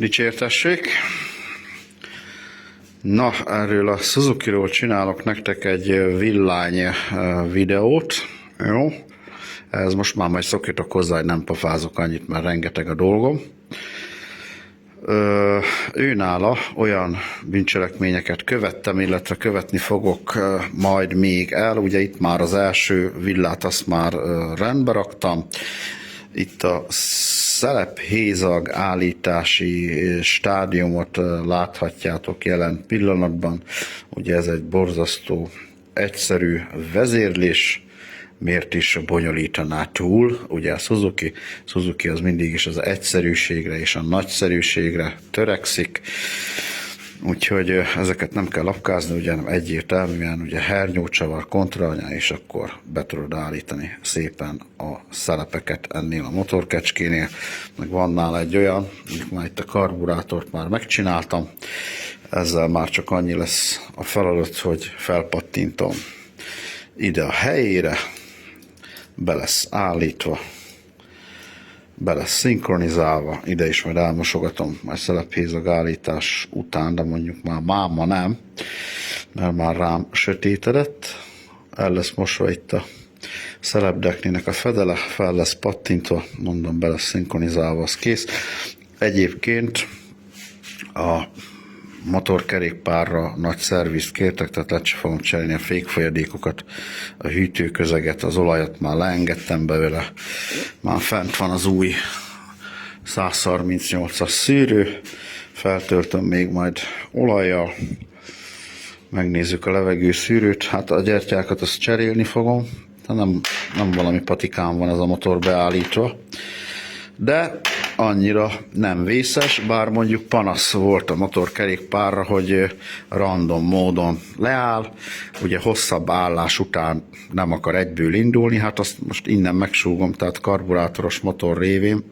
Dicsértessék! Na, erről a Suzuki-ról csinálok nektek egy villány videót, jó? Ez most már majd szokjatok hozzá, hogy nem pofázok annyit, mert rengeteg a dolgom. Őnála olyan bűncselekményeket követtem, illetve követni fogok majd még el. Ugye itt már az első villát, azt már rendbe raktam. Itt a szelephézag állítási stádiumot láthatjátok jelen pillanatban. Ugye ez egy borzasztó egyszerű vezérlés. Miért is bonyolítaná túl? Ugye a Suzuki az mindig is az egyszerűségre és a nagyszerűségre törekszik. Úgyhogy ezeket nem kell lapkázni, ugye egyértelműen ugye hernyócsavar, kontraanyá, és akkor be tudod állítani szépen a szelepeket ennél a motorkecskénél. Meg van nála egy olyan, már itt a karburátort már megcsináltam, ezzel már csak annyi lesz a feladat, hogy felpattintom ide a helyére, be lesz állítva, be lesz szinkronizálva, ide is majd elmosogatom majd szelephézag állítás után, de mondjuk már máma nem, mert már rám sötétedett, el lesz mosva itt a szelepdeknének a fedele, fel lesz pattintva, mondom, be lesz szinkronizálva, az kész. Egyébként a motorkerékpárra nagy szervizt kértek, tehát le fogom cserélni a fékfolyadékokat, a hűtőközeget, az olajat már leengedtem belőle, már fent van az új 138-as szűrő, feltöltöm még majd olajjal, megnézzük a levegőszűrőt, hát a gyertyákat azt cserélni fogom, nem valami patikán van ez a motor beállítva, de annyira nem vészes, bár mondjuk panasz volt a motorkerékpárra, hogy random módon leáll, ugye hosszabb állás után nem akar egyből indulni, hát azt most innen megsúgom, tehát karburátoros motor révén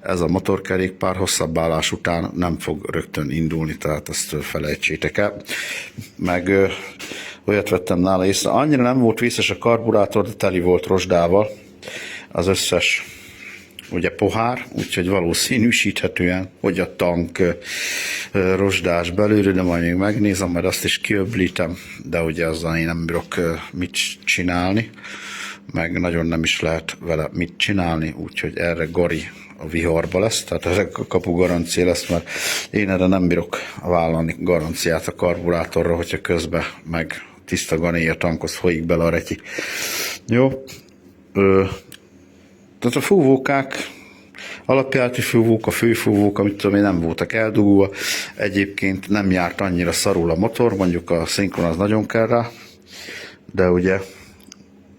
ez a motorkerékpár hosszabb állás után nem fog rögtön indulni, tehát ezt felejtsétek el. Meg olyat vettem nála észre, annyira nem volt vészes a karburátor, de teli volt rozsdával az összes ugye pohár, úgyhogy valószínűsíthetően, hogy a tank rozsdás belőle, de majd még megnézem, majd azt is kiöblítem, de ugye azzal én nem bírok mit csinálni, meg nagyon nem is lehet vele mit csinálni, úgyhogy erre Gari a viharba lesz, tehát erre a kapu garancia lesz, mert én erre nem bírok vállalni garanciát a karburátorra, hogyha közben meg tiszta ganéja tankhoz folyik bele a retyi. Jó, tehát a fúvókák, alapjárati fúvók, a főfúvók, amit tudom én, nem voltak eldugulva. Egyébként nem járt annyira szarul a motor, mondjuk a szinkron az nagyon kell rá, de ugye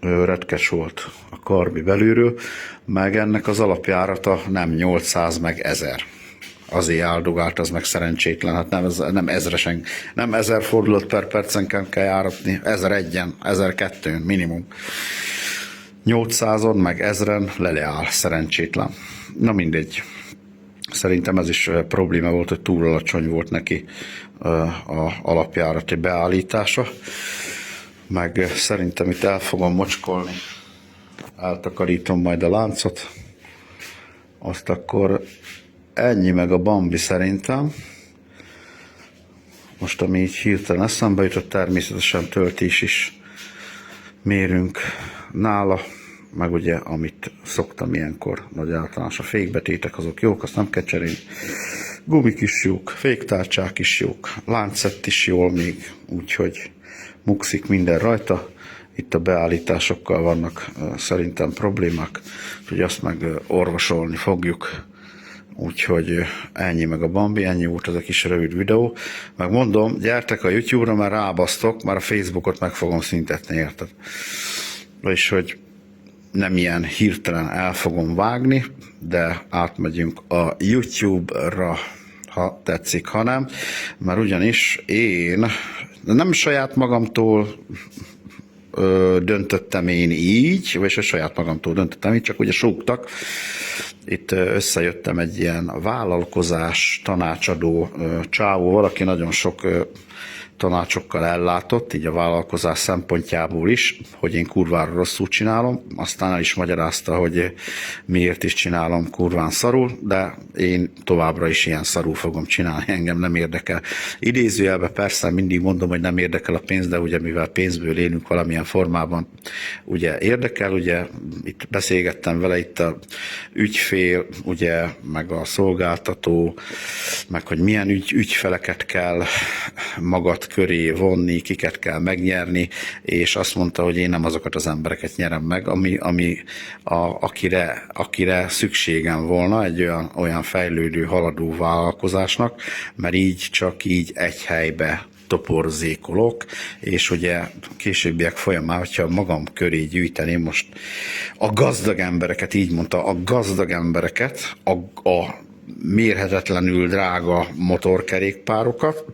retkes volt a karbi belülről, meg ennek az alapjárata nem 800, meg 1000. Azért áldogált, az meg szerencsétlen, hát nem ezresen, nem 1000 fordulat per percen kell járatni, 1001-en, 1002-n minimum. 800-on, meg 1000-en leáll, szerencsétlen. Na mindegy. Szerintem ez is probléma volt, hogy túl alacsony volt neki a alapjárati beállítása. Meg szerintem itt el fogom mocskolni. Eltakarítom majd a láncot. Azt akkor ennyi meg a Bambi szerintem. Most ami így hirtelen eszembe jutott, természetesen töltés is mérünk nála, meg ugye, amit szoktam ilyenkor, nagy általános a fékbetétek, azok jók, azt nem kell cserélni. Gumik is jók, féktárcsák is jók, láncett is jól még, úgyhogy mukszik minden rajta. Itt a beállításokkal vannak szerintem problémák, úgyhogy azt meg orvosolni fogjuk. Úgyhogy ennyi meg a Bambi, ennyi volt ez a kis rövid videó. Meg mondom, gyertek a YouTube-ra, mert rábasztok, már a Facebookot meg fogom szüntetni, érted? Vagyis, hogy nem ilyen hirtelen el fogom vágni, de átmegyünk a YouTube-ra, ha tetszik, hanem, mert ugyanis én nem saját magamtól döntöttem én így, vagy saját magamtól döntöttem így, csak ugye súgtak, itt összejöttem egy ilyen vállalkozás tanácsadó csávóval, aki nagyon sok tanácsokkal ellátott, így a vállalkozás szempontjából is, hogy én kurvára rosszul csinálom, aztán el is magyarázta, hogy miért is csinálom kurván szarul, de én továbbra is ilyen szarul fogom csinálni, engem nem érdekel. Idézőjelben persze mindig mondom, hogy nem érdekel a pénz, de ugye mivel pénzből élünk valamilyen formában, ugye érdekel, ugye itt beszélgettem vele, itt a ügyfél, ugye, meg a szolgáltató, meg hogy milyen ügyfeleket kell magad köré vonni, kiket kell megnyerni, és azt mondta, hogy én nem azokat az embereket nyerem meg, akire szükségem volna egy olyan fejlődő, haladó vállalkozásnak, mert így csak így egy helybe toporzékolok, és ugye későbbiek folyamán, hogyha magam köré gyűjteném most a gazdag embereket, így mondta, a gazdag embereket, a mérhetetlenül drága motorkerékpárokat,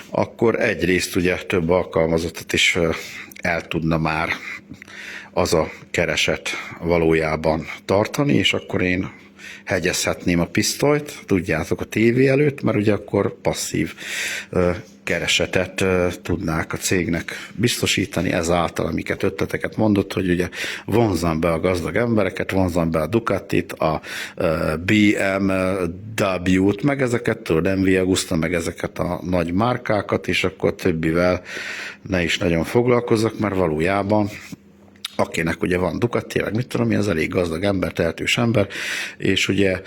akkor egyrészt ugye több alkalmazottat is el tudna már az a kereset valójában tartani, és akkor én hegyezhetném a pisztolyt, tudjátok, a tévé előtt, mert ugye akkor passzív keresetet tudnák a cégnek biztosítani, ezáltal, amiket ötleteket mondott, hogy ugye vonzam be a gazdag embereket, vonzam be a Ducatit, a BMW-t, meg ezeket, tudod, MV Agusta, meg ezeket a nagy márkákat, és akkor többivel ne is nagyon foglalkozzak, mert valójában akinek ugye van Ducati, meg mit tudom, az elég gazdag ember, tehetős ember, és ugye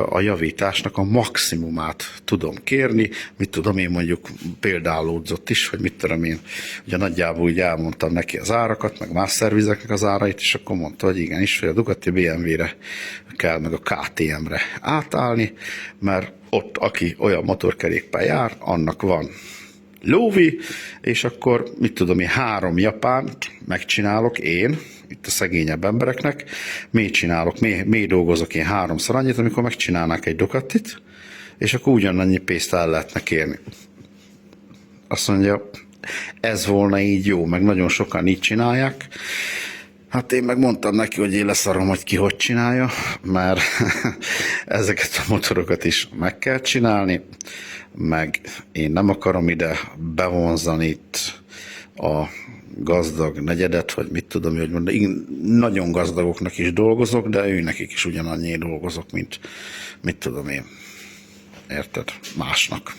a javításnak a maximumát tudom kérni, mit tudom én, mondjuk példálódzott is, hogy mit tudom én, ugye nagyjából úgy elmondtam neki az árakat, meg más szervizeknek az árait, és akkor mondta, hogy igenis, hogy a Ducati BMW-re kell, meg a KTM-re átállni, mert ott, aki olyan motorkerékpár jár, annak van lóvi, és akkor, mit tudom én, 3 japánt megcsinálok én, itt a szegényebb embereknek, miért dolgozok én 3-szor annyit, amikor megcsinálnák egy Ducatit, és akkor ugyanannyi pénzt el lehetne kérni. Azt mondja, ez volna így jó, meg nagyon sokan így csinálják. Hát én meg mondtam neki, hogy én leszarom, hogy ki hogy csinálja, mert ezeket a motorokat is meg kell csinálni, meg én nem akarom ide bevonzani itt a gazdag negyedet, vagy mit tudom, hogy mondani. Én nagyon gazdagoknak is dolgozok, de nekik is ugyanannyi dolgozok, mint mit tudom én. Érted? Másnak.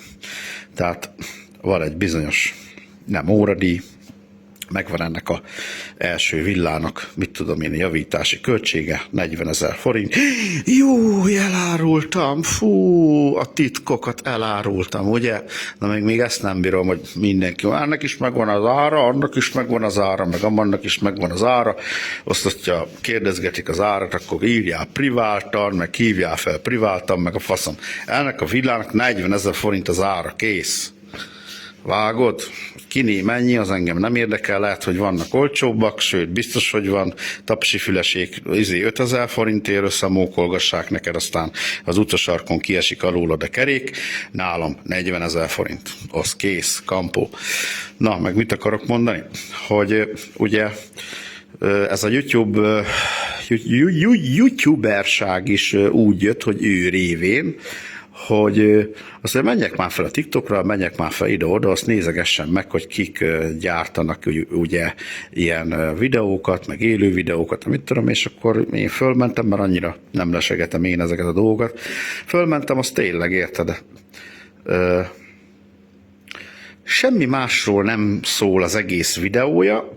Tehát van egy bizonyos, nem óradíj, megvan ennek az első villának, mit tudom én, javítási költsége, 40 000 forint. Jó, elárultam, fú, a titkokat elárultam, ugye? Na még ezt nem bírom, hogy mindenki, ennek is megvan az ára, annak is megvan az ára, meg annak is megvan az ára. Azt, hogyha kérdezgetik az árat, akkor írjál priváltan, meg hívjál fel priváltan, meg a faszom. Ennek a villának 40 000 forint az ára, kész. Vágod? Kiné mennyi, az engem nem érdekel, lehet, hogy vannak olcsóbbak, sőt, biztos, hogy van tapsifülesék, 5000 forintért összemókolgassák neked, aztán az utasarkon kiesik alólad a kerék, nálam 40 000 forint, az kész, kampó. Na, meg mit akarok mondani? Hogy ugye ez a youtuberság is úgy jött, hogy ő révén, hogy azt mondja, menjek már fel a TikTokra, menjek már fel ide-oda, azt nézegessem meg, hogy kik gyártanak ugye ilyen videókat, meg élő videókat, amit tudom, és akkor én fölmentem, mert annyira nem lesegetem én ezeket a dolgokat. Fölmentem, azt tényleg, érted? Semmi másról nem szól az egész videója,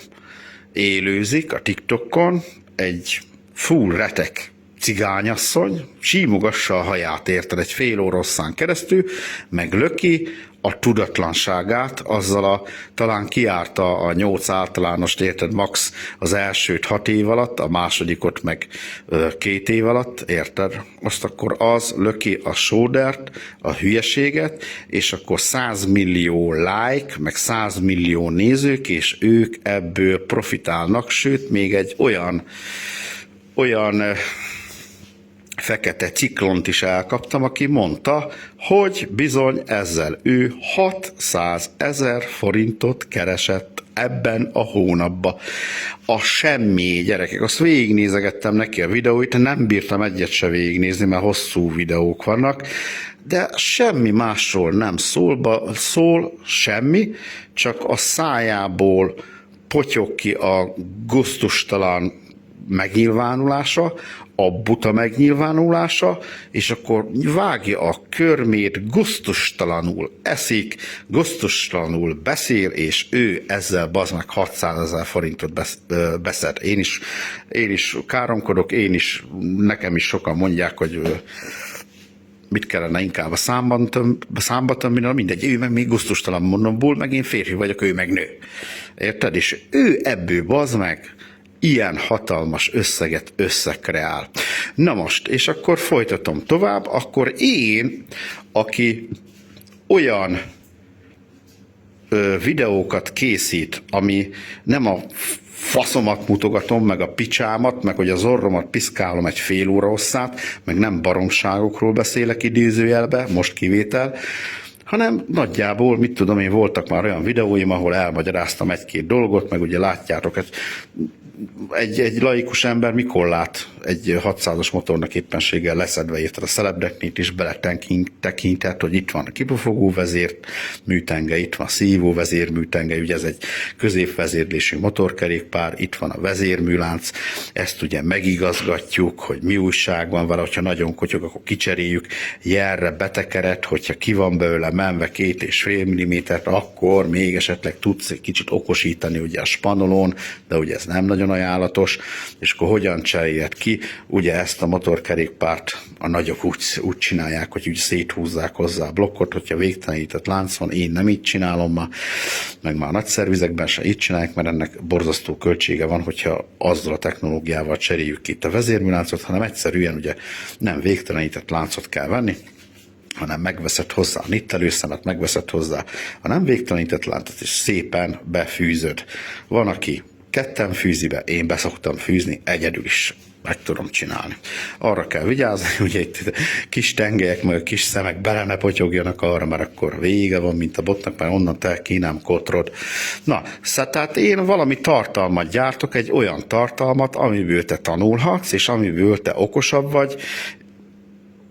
élőzik a TikTokon, egy full retek cigányasszony, símogassa a haját, érted, egy fél oroszán keresztül, meg löki a tudatlanságát, azzal talán kiárta a 8 általánost, érted, max az elsőt 6 év alatt, a másodikot meg 2 év alatt, érted? Azt akkor az löki a sódert, a hülyeséget, és akkor 100 millió like, meg 100 millió nézők, és ők ebből profitálnak, sőt, még egy olyan fekete ciklont is elkaptam, aki mondta, hogy bizony ezzel ő 600 000 forintot keresett ebben a hónapban. A semmi, gyerekek, azt végignézegettem neki a videóit, nem bírtam egyet se végignézni, mert hosszú videók vannak, de semmi másról nem szól semmi, csak a szájából potyog ki a gusztustalan megnyilvánulása, a buta megnyilvánulása, és akkor vágja a körmét, gusztustalanul eszik, gusztustalanul beszél, és ő ezzel bazd meg 600 000 forintot beszed. Én is káromkodok, nekem is sokan mondják, hogy mit kellene inkább a számba tömni, mindegy, ő meg még gusztustalan, mondom, bull, meg én férfi vagyok, ő meg nő. Érted? És ő ebből bazd meg ilyen hatalmas összeget összekreál. Na most, és akkor folytatom tovább, akkor én, aki olyan videókat készít, ami nem a faszomat mutogatom, meg a picsámat, meg hogy az orromat piszkálom egy fél óra hosszát, meg nem baromságokról beszélek idézőjelbe, most kivétel, hanem nagyjából, mit tudom én, voltak már olyan videóim, ahol elmagyaráztam egy-két dolgot, meg ugye látjátok, egy laikus ember mikor lát egy 600-as motornak éppenséggel leszedve, érted a szelebdeknét is beletekintett, hogy itt van a kipufogó vezér műtenge, itt van a szívó vezér műtenge, ugye ez egy középvezérlésű motorkerékpár, itt van a vezérműlánc, ezt ugye megigazgatjuk, hogy mi újság van vele, hogyha nagyon kotyog, akkor kicseréljük, jelre betekeret, hogyha ki van belőle menve 2,5 mm, akkor még esetleg tudsz egy kicsit okosítani ugye a spanolón, de ugye ez nem nagyon ajánlatos, és akkor hogyan cseréljed ki, ugye ezt a motorkerékpárt a nagyok úgy csinálják, hogy úgy széthúzzák hozzá a blokkot, hogyha végtelenített lánc van, én nem így csinálom már, meg már nagy szervizekben se így csinálják, mert ennek borzasztó költsége van, hogyha azzal a technológiával cseréljük ki itt a vezérműláncot, hanem egyszerűen ugye nem végtelenített láncot kell venni, hanem megveszed hozzá a nittelőszemet, megveszed hozzá a nem végtelenített láncot, és szépen befűzöd. Van, aki ketten fűzi be, én beszoktam fűzni, egyedül is meg tudom csinálni. Arra kell vigyázni, hogy egy kis tengelyek, meg a kis szemek bele ne potyogjanak arra, mert akkor vége van, mint a botnak, mert onnan te kínám kotrod. Na, tehát én valami tartalmat gyártok, egy olyan tartalmat, amiből te tanulhatsz, és amiből te okosabb vagy,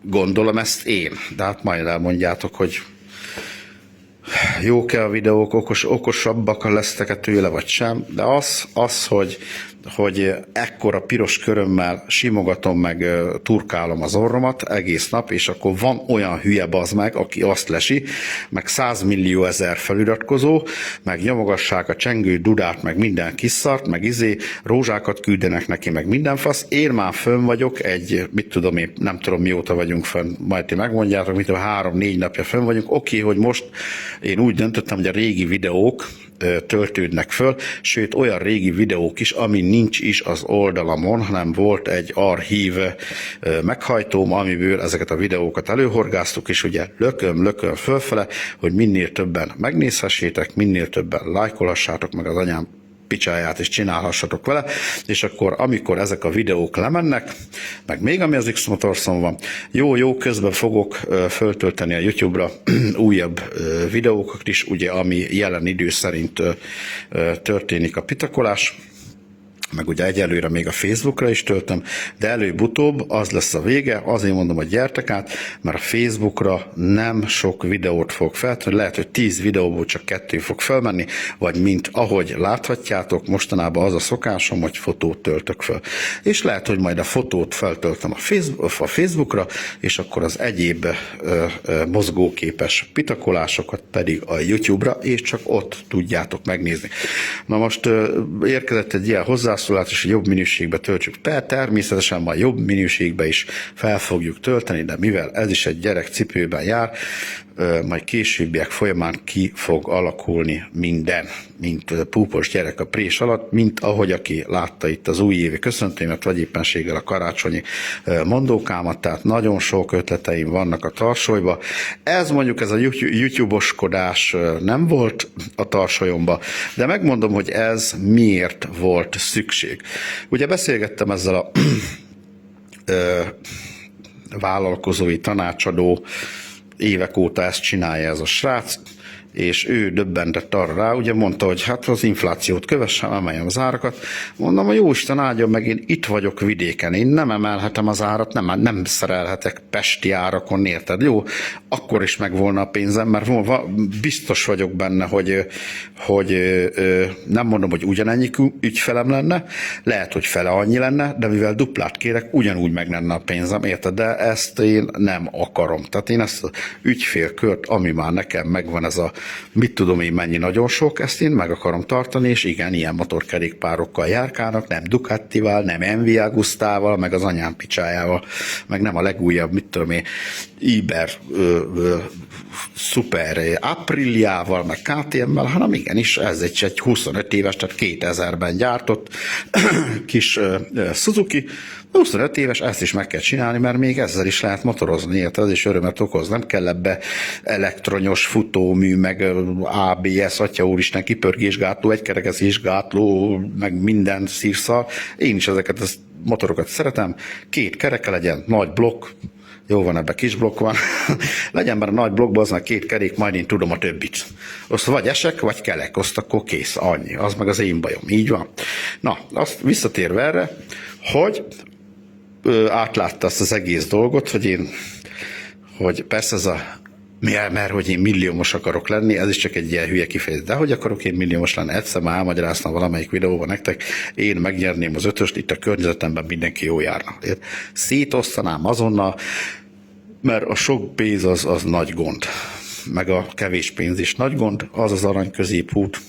gondolom ezt én. De hát majd elmondjátok, hogy jók-e a videók, okosabbak lesztek-e tőle, vagy sem, de az hogy ekkora piros körömmel simogatom meg, turkálom az orromat egész nap, és akkor van olyan hülye bazd meg, aki azt lesi, meg 100 millió ezer feliratkozó, meg nyomogassák a csengő dudát, meg minden kiszart, meg rózsákat küldenek neki, meg minden fasz. Én már fönn vagyok, mit tudom én, nem tudom mióta vagyunk fönn, majd ti megmondjátok, mit 3-4 napja fönn vagyunk. Oké, hogy most én úgy döntöttem, hogy a régi videók töltődnek föl, sőt olyan régi videók is, ami nincs is az oldalamon, hanem volt egy archív meghajtóm, amiből ezeket a videókat előhorgáztuk, és ugye lököm fölfele, hogy minél többen megnézhessétek, minél többen lájkolhassátok meg az anyám picsáját, és csinálhassatok vele, és akkor amikor ezek a videók lemennek, meg még ami az X-Motorson van, jó, közben fogok föltölteni a YouTube-ra újabb videókat is, ugye, ami jelen idő szerint történik a pitakolás, meg ugye egyelőre még a Facebookra is töltöm, de előbb-utóbb az lesz a vége, azért mondom, hogy gyertek át, mert a Facebookra nem sok videót fog feltenni, lehet, hogy 10 videóból csak 2 fog felmenni, vagy mint ahogy láthatjátok, mostanában az a szokásom, hogy fotót töltök fel. És lehet, hogy majd a fotót feltöltöm a Facebookra, és akkor az egyéb mozgóképes pitakolásokat pedig a YouTube-ra, és csak ott tudjátok megnézni. Na most érkezett egy ilyen hozzászólás, és jobb minőségbe töltsük. Természetesen majd jobb minőségbe is fel fogjuk tölteni, de mivel ez is egy gyerekcipőben jár, majd későbbiek folyamán ki fog alakulni minden, mint púpos gyerek a prés alatt, mint ahogy aki látta itt az újévi köszöntőmet, vagy éppenséggel a karácsonyi mondókámat, tehát nagyon sok ötleteim vannak a tarsolyba. Ez mondjuk ez a YouTube-oskodás nem volt a tarsolyomba, de megmondom, hogy ez miért volt szükség. Ugye beszélgettem ezzel a vállalkozói tanácsadó, évek óta ezt csinálja ez a srác, és ő döbbentett arra rá, ugye mondta, hogy hát az inflációt kövessem, emeljem az árakat. Mondom, hogy jóisten áldjon meg, én itt vagyok vidéken, én nem emelhetem az árat, nem szerelhetek pesti árakon, érted? Jó, akkor is meg volna a pénzem, mert biztos vagyok benne, hogy nem mondom, hogy ugyanennyi ügyfelem lenne, lehet, hogy fele annyi lenne, de mivel duplát kérek, ugyanúgy meg lenne a pénzem, érted? De ezt én nem akarom. Tehát én ezt az ügyfélkört, ami már nekem megvan, ez a mit tudom én mennyi nagyon sok, ezt én meg akarom tartani, és igen, ilyen motorkerékpárokkal járkálnak, nem Ducatival, nem MV Agustával, meg az anyám picsájával, meg nem a legújabb, mit tudom én, Iber Super Apriliával, meg KTM-mel, hanem igenis ez egy 25 éves, tehát 2000-ben gyártott kis Suzuki, 25 éves, ezt is meg kell csinálni, mert még ezzel is lehet motorozni, érted? Ez is örömet okoz, nem kell ebbe elektronyos futómű, meg ABS, atya úristen, kipörgésgátló, egykerekesztésgátló, meg minden szírszal. Én is ezeket a motorokat szeretem, 2 kereke legyen, nagy blokk, jó van, ebben kis blokk van. Legyen már a nagy blokkban, az már 2 kerék, majd én tudom a többit. Azt vagy esek, vagy kelek, azt akkor kész, annyi. Az meg az én bajom, így van. Na, azt visszatérve erre, hogy átlátta azt az egész dolgot, hogy persze ez mert hogy én milliómos akarok lenni, ez is csak egy ilyen hülye kifejezés. De hogy akarok én milliómos lenni? Egyszer már elmagyaráztam valamelyik videóban nektek, én megnyerném az 5-öst, itt a környezetemben mindenki jó járna. Szétosztanám azonnal, mert a sok pénz az nagy gond. Meg a kevés pénz is nagy gond, az az arany középút,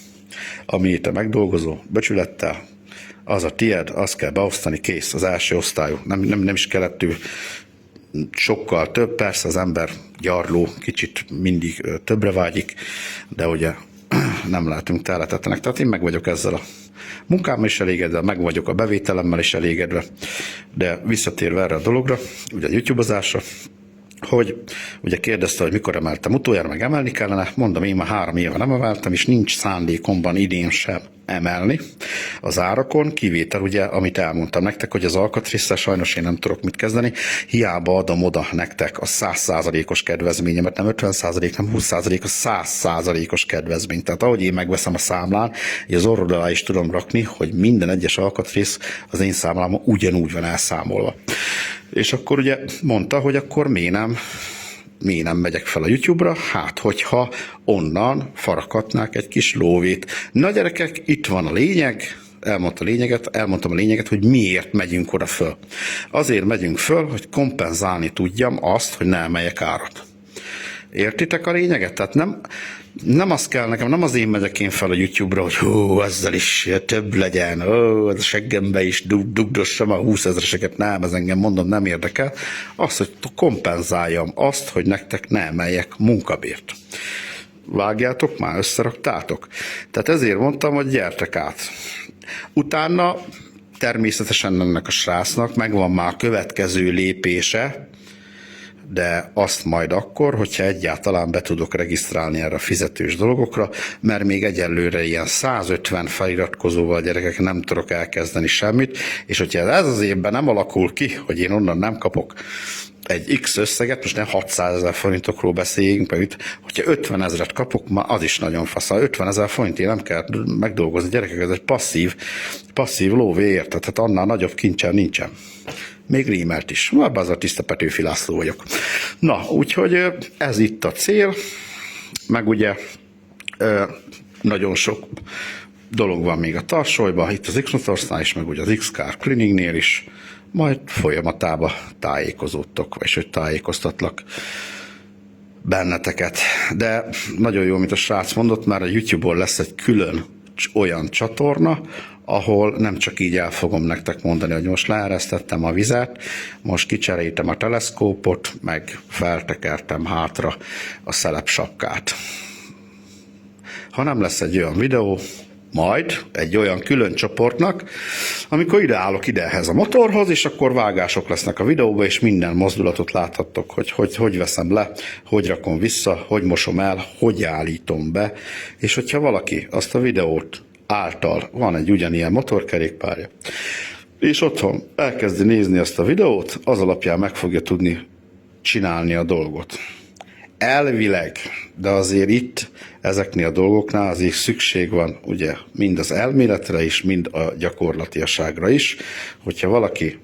amit te megdolgozol, becsülettel, az a tied, azt kell beosztani, kész, az első osztályú. Nem is kellett sokkal több, persze az ember gyarló, kicsit mindig többre vágyik, de ugye nem lehetünk telhetetlenek. Tehát én meg vagyok ezzel a munkámmal is elégedve, meg vagyok a bevételemmel is elégedve, de visszatérve erre a dologra, ugye a YouTube-ozásra, hogy ugye kérdezte, hogy mikor emeltem utoljára, meg emelni kellene, mondom, én már 3 éve nem emeltem, és nincs szándékomban idén sem emelni az árakon, kivétel ugye, amit elmondtam nektek, hogy az alkatrészsel sajnos én nem tudok mit kezdeni, hiába adom oda nektek a 100%-os kedvezményemet, nem 50%, nem 20%, a 100%-os kedvezményt. Tehát ahogy én megveszem a számlán, az orrod alá is tudom rakni, hogy minden egyes alkatrész az én számlámon ugyanúgy van elszámolva. És akkor ugye mondta, hogy akkor miért nem megyek fel a YouTube-ra, hát hogyha onnan farakatnák egy kis lóvét. Na gyerekek, itt van a lényeg, elmondtam a lényeget, hogy miért megyünk oda föl. Azért megyünk föl, hogy kompenzálni tudjam azt, hogy ne emeljek árat. Értitek a lényeget? Tehát nem az kell nekem, nem az én megyek én fel a YouTube-ra, hogy ezzel is több legyen, a seggembe is dugdossam a 20 000-eseket, nem, ez engem mondom, nem érdekel. Azt, hogy kompenzáljam azt, hogy nektek ne emeljek munkabért. Vágjátok már, összeraktátok. Tehát ezért mondtam, hogy gyertek át. Utána természetesen ennek a srácnak megvan már a következő lépése, de azt majd akkor, hogyha egyáltalán be tudok regisztrálni erre a fizetős dolgokra, mert még egyelőre ilyen 150 feliratkozóval, gyerekek, nem tudok elkezdeni semmit, és hogyha ez az évben nem alakul ki, hogy én onnan nem kapok egy X összeget, most nem 600 000 forintokról beszéljünk, mert hogyha 50 000 kapok, már az is nagyon fasz. 50 000 forintért nem kell megdolgozni, gyerekek, ez egy passzív lóvé, érted? Tehát annál nagyobb kincsem nincsen. Még rímelt is. Ebben az a tiszta Petőfi László vagyok. Na, úgyhogy ez itt a cél, meg ugye nagyon sok dolog van még a tarsolyban, itt az X-Motorsnál is, meg ugye az X-Car Cleaningnél is, majd folyamatában tájékozódtok, vagy hogy tájékoztatlak benneteket. De nagyon jó, mint a srác mondott, már a YouTube-on lesz egy külön olyan csatorna, ahol nem csak így el fogom nektek mondani, hogy most leeresztettem a vizet, most kicseréltem a teleszkópot, meg feltekertem hátra a szelepsapkát. Hanem lesz egy olyan videó, majd egy olyan külön csoportnak, amikor ide állok ehhez a motorhoz, és akkor vágások lesznek a videóba, és minden mozdulatot láthattok, hogy veszem le, hogy rakom vissza, hogy mosom el, hogy állítom be, és hogyha valaki azt a videót által van egy ugyanilyen motorkerékpárja, és otthon elkezdi nézni azt a videót, az alapján meg fogja tudni csinálni a dolgot. elvileg, de azért itt ezeknél a dolgoknál azért szükség van ugye mind az elméletre is, mind a gyakorlatiaságra is. Hogyha valaki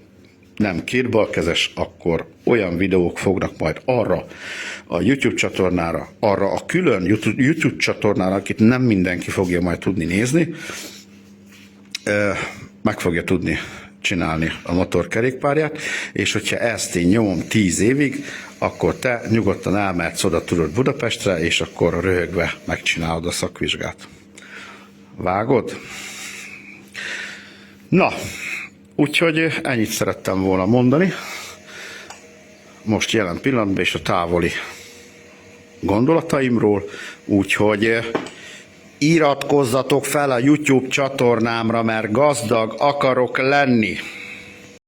nem kétbalkezes, akkor olyan videók fognak majd arra a YouTube csatornára, arra a külön YouTube csatornára, akit nem mindenki fogja majd tudni nézni, meg fogja tudni csinálni a motorkerékpárját, és hogyha ezt én nyomom 10 évig, akkor te nyugodtan elmehetsz oda tudod Budapestre, és akkor röhögve megcsinálod a szakvizsgát. Vágod? Na, úgyhogy ennyit szerettem volna mondani. Most jelen pillanatban és a távoli gondolataimról, úgyhogy iratkozzatok fel a YouTube csatornámra, mert gazdag akarok lenni.